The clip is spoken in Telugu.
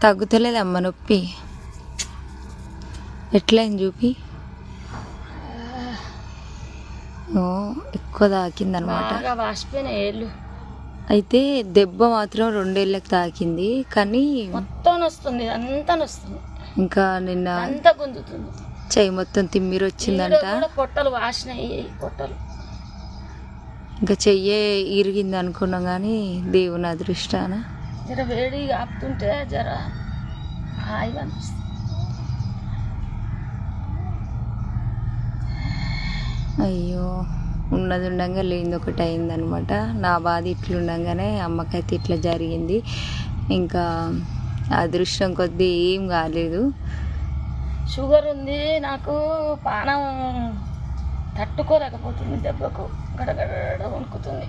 తగ్గుతలేదమ్మ నొప్పి. ఎట్లయింది చూపి. ఎక్కువ తాకిందనమాట. అయితే దెబ్బ మాత్రం 2 ఏళ్ళకి తాకింది, కానీ మొత్తం వస్తుంది, అంతా వస్తుంది. ఇంకా నిన్న అంతా గుంజుతుంది, చెయ్యి మొత్తం తిమ్మిరి వచ్చిందంట. పొట్టలు వాసినాయి, పొట్టలు. ఇంకా చెయ్యే ఇరిగింది అనుకున్నాం, కానీ దేవుని అదృష్టాన జర వేడి ఆపుతుంటే జర హాయిగా అనిపిస్తుంది. అయ్యో, ఉన్నది ఉండగా లేనిది ఒకటి అయిందనమాట. నా బాధ ఇట్లుండగానే అమ్మకైతే ఇట్లా జరిగింది. ఇంకా అదృష్టం కొద్దీ ఏం కాలేదు. షుగర్ ఉంది నాకు, పానం తట్టుకోలేకపోతుంది, దెబ్బకు గడగడ వణుకుతుంది.